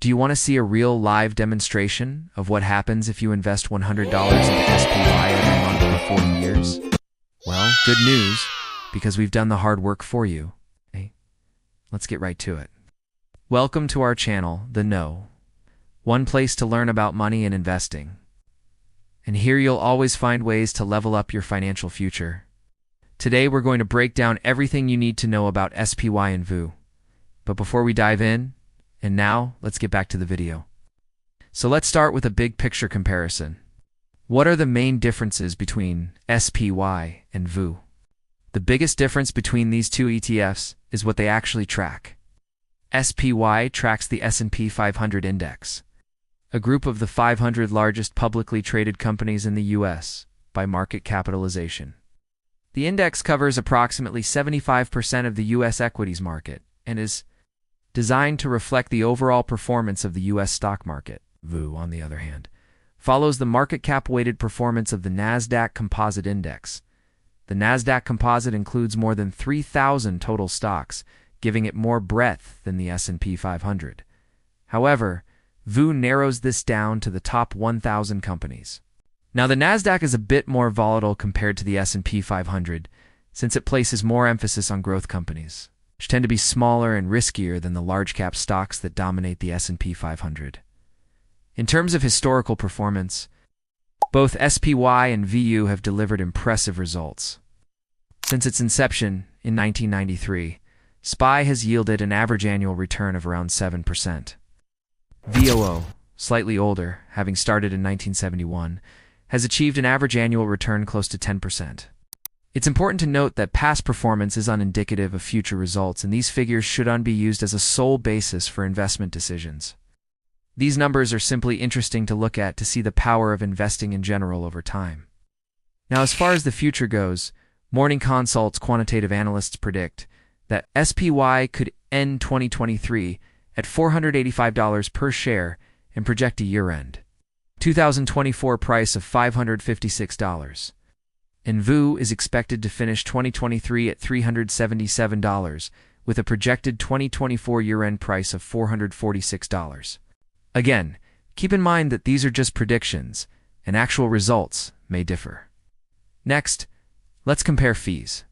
Do you want to see a real live demonstration of what happens if you invest $100 into SPY every month for 40 years? Well, good news, because we've done the hard work for you. Hey, let's get right to it. Welcome to our channel, The Know, one place to learn about money and investing. And here you'll always find ways to level up your financial future. Today we're going to break down everything you need to know about SPY and VOO. But before we dive in, and now, let's get back to the video. So let's start with a big picture comparison. What are the main differences between SPY and VOO? The biggest difference between these two ETFs is what they actually track. SPY tracks the S&P 500 index, a group of the 500 largest publicly traded companies in the US by market capitalization. The index covers approximately 75% of the US equities market and is designed to reflect the overall performance of the U.S. stock market. VOO, on the other hand, follows the market cap-weighted performance of the NASDAQ Composite Index. The NASDAQ Composite includes more than 3,000 total stocks, giving it more breadth than the S&P 500. However, VOO narrows this down to the top 1,000 companies. Now, the NASDAQ is a bit more volatile compared to the S&P 500, since it places more emphasis on growth companies, which tend to be smaller and riskier than the large-cap stocks that dominate the S&P 500. In terms of historical performance, both SPY and VOO have delivered impressive results. Since its inception in 1993, SPY has yielded an average annual return of around 7%. VOO, slightly older, having started in 1971, has achieved an average annual return close to 10%. It's important to note that past performance is unindicative of future results, and these figures shouldn't be used as a sole basis for investment decisions. These numbers are simply interesting to look at to see the power of investing in general over time. Now, as far as the future goes, Morning Consult's quantitative analysts predict that SPY could end 2023 at $485 per share and project a year-end 2024 price of $556. And VOO is expected to finish 2023 at $377, with a projected 2024 year-end price of $446. Again, keep in mind that these are just predictions, and actual results may differ. Next, let's compare fees.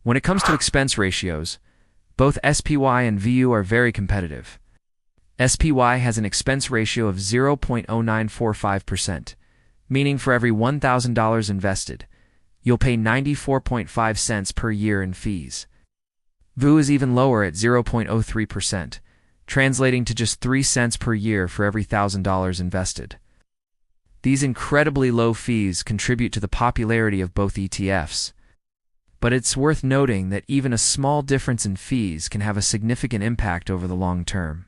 When it comes to expense ratios, both SPY and VOO are very competitive. SPY has an expense ratio of 0.0945%, meaning for every $1,000 invested, you'll pay 94.5 cents per year in fees. VOO is even lower at 0.03%, translating to just 3 cents per year for every $1,000 invested. These incredibly low fees contribute to the popularity of both ETFs. But it's worth noting that even a small difference in fees can have a significant impact over the long term.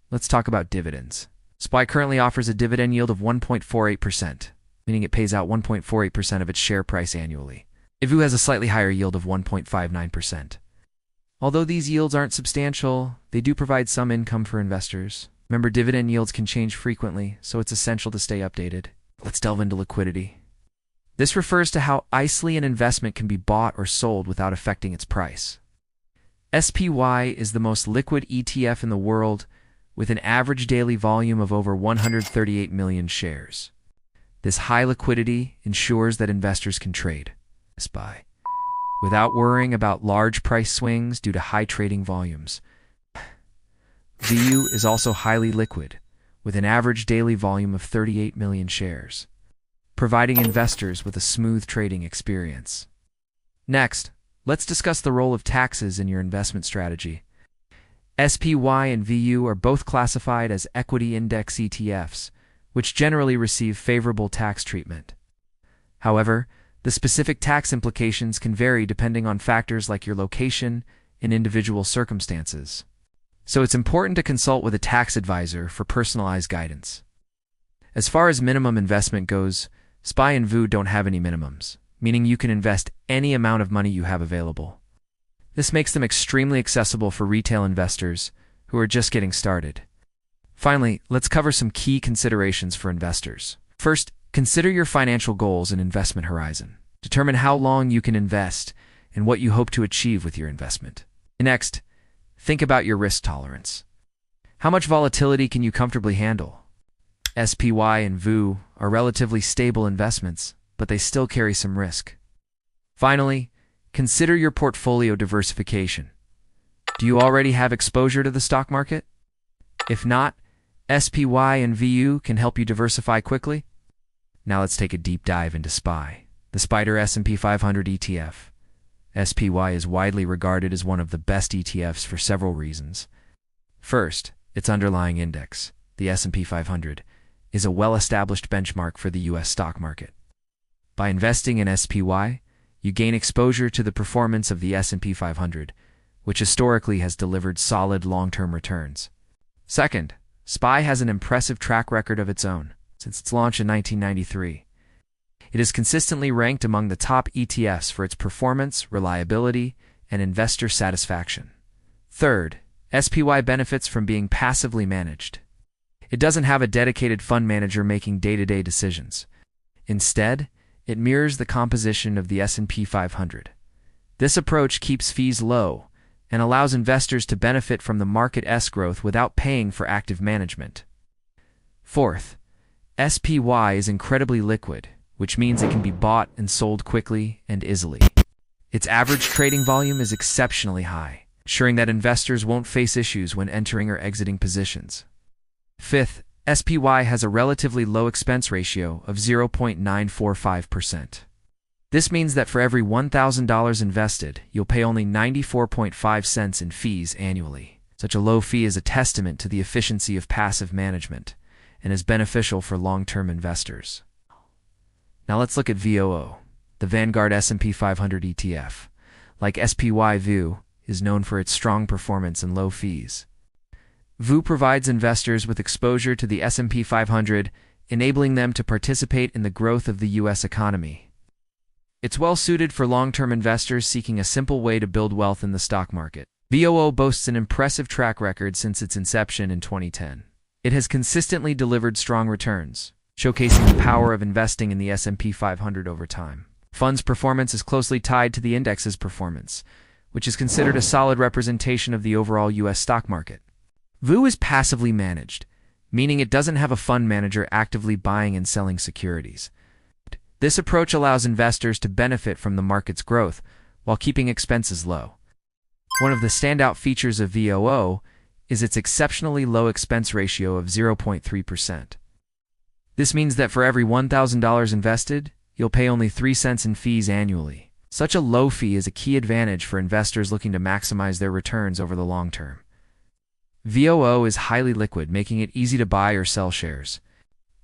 Let's talk about dividends. SPY currently offers a dividend yield of 1.48%. Meaning it pays out 1.48% of its share price annually. VOO has a slightly higher yield of 1.59%. Although these yields aren't substantial, they do provide some income for investors. Remember, dividend yields can change frequently, so it's essential to stay updated. Let's delve into liquidity. This refers to how easily an investment can be bought or sold without affecting its price. SPY is the most liquid ETF in the world, with an average daily volume of over 138 million shares. This high liquidity ensures that investors can trade SPY without worrying about large price swings due to high trading volumes. VOO is also highly liquid, with an average daily volume of 38 million shares, providing investors with a smooth trading experience. Next, let's discuss the role of taxes in your investment strategy. SPY and VOO are both classified as equity index ETFs, which generally receive favorable tax treatment. However, the specific tax implications can vary depending on factors like your location and individual circumstances. So it's important to consult with a tax advisor for personalized guidance. As far as minimum investment goes, SPY and VOO don't have any minimums, meaning you can invest any amount of money you have available. This makes them extremely accessible for retail investors who are just getting started. Finally, let's cover some key considerations for investors. First, consider your financial goals and investment horizon. Determine how long you can invest and what you hope to achieve with your investment. Next, think about your risk tolerance. How much volatility can you comfortably handle? SPY and VU are relatively stable investments, but they still carry some risk. Finally, consider your portfolio diversification. Do you already have exposure to the stock market? If not, SPY and VU can help you diversify quickly. Now let's take a deep dive into SPY, the Spider S&P 500 ETF. SPY is widely regarded as one of the best ETFs for several reasons. First, its underlying index, the S&P 500, is a well-established benchmark for the U.S. stock market. By investing in SPY, you gain exposure to the performance of the S&P 500, which historically has delivered solid long-term returns. Second, SPY has an impressive track record of its own since its launch in 1993. It is consistently ranked among the top ETFs for its performance, reliability, and investor satisfaction. Third, SPY benefits from being passively managed. It doesn't have a dedicated fund manager making day-to-day decisions. Instead, it mirrors the composition of the S&P 500. This approach keeps fees low and allows investors to benefit from the market's growth without paying for active management. Fourth, SPY is incredibly liquid, which means it can be bought and sold quickly and easily. Its average trading volume is exceptionally high, ensuring that investors won't face issues when entering or exiting positions. Fifth, SPY has a relatively low expense ratio of 0.945%. This means that for every $1,000 invested, you'll pay only 94.5 cents in fees annually. Such a low fee is a testament to the efficiency of passive management and is beneficial for long-term investors. Now let's look at VOO, the Vanguard S&P 500 ETF. Like SPY, VU is known for its strong performance and low fees. VU provides investors with exposure to the S&P 500, enabling them to participate in the growth of the U.S. economy. It's well-suited for long-term investors seeking a simple way to build wealth in the stock market. VOO boasts an impressive track record since its inception in 2010. It has consistently delivered strong returns, showcasing the power of investing in the S&P 500 over time. Fund's performance is closely tied to the index's performance, which is considered a solid representation of the overall U.S. stock market. VU is passively managed, meaning it doesn't have a fund manager actively buying and selling securities. This approach allows investors to benefit from the market's growth while keeping expenses low. One of the standout features of VOO is its exceptionally low expense ratio of 0.3%. This means that for every $1,000 invested, you'll pay only 3 cents in fees annually. Such a low fee is a key advantage for investors looking to maximize their returns over the long term. VOO is highly liquid, making it easy to buy or sell shares.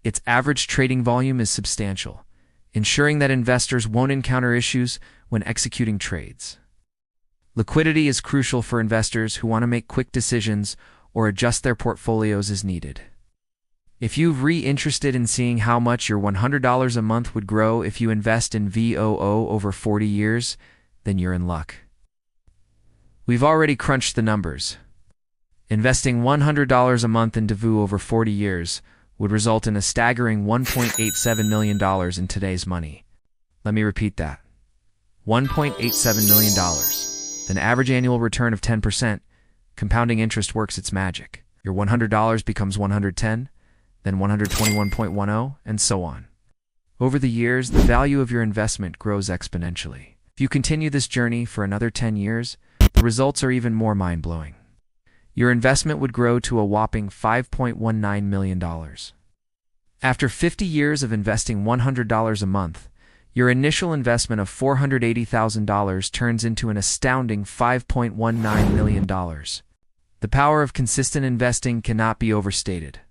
Its average trading volume is substantial, ensuring that investors won't encounter issues when executing trades. Liquidity is crucial for investors who want to make quick decisions or adjust their portfolios as needed. If you're interested in seeing how much your $100 a month would grow if you invest in VOO over 40 years, then you're in luck. We've already crunched the numbers. Investing $100 a month into VOO over 40 years would result in a staggering $1.87 million in today's money. Let me repeat that. $1.87 million. An average annual return of 10%, compounding interest works its magic. Your $100 becomes $110, then $121.10, and so on. Over the years, the value of your investment grows exponentially. If you continue this journey for another 10 years, the results are even more mind-blowing. Your investment would grow to a whopping $5.19 million. After 50 years of investing $100 a month, your initial investment of $480,000 turns into an astounding $5.19 million. The power of consistent investing cannot be overstated.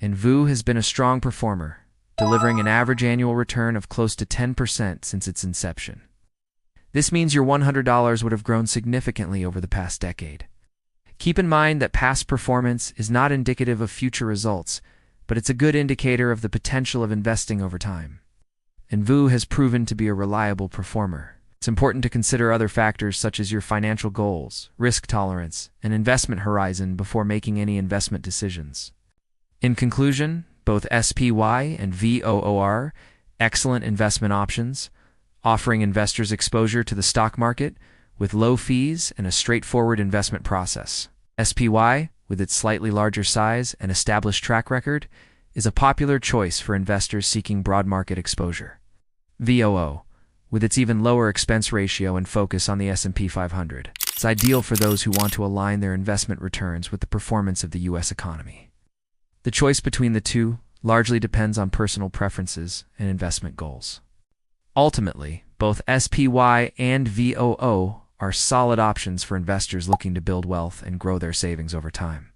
And VOO has been a strong performer, delivering an average annual return of close to 10% since its inception. This means your $100 would have grown significantly over the past decade. Keep in mind that past performance is not indicative of future results, but it's a good indicator of the potential of investing over time. And VOO has proven to be a reliable performer. It's important to consider other factors such as your financial goals, risk tolerance, and investment horizon before making any investment decisions. In conclusion, both SPY and VOO are excellent investment options, offering investors exposure to the stock market with low fees and a straightforward investment process. SPY, with its slightly larger size and established track record, is a popular choice for investors seeking broad market exposure. VOO, with its even lower expense ratio and focus on the S&P 500, is ideal for those who want to align their investment returns with the performance of the U.S. economy. The choice between the two largely depends on personal preferences and investment goals. Ultimately, both SPY and VOO are solid options for investors looking to build wealth and grow their savings over time.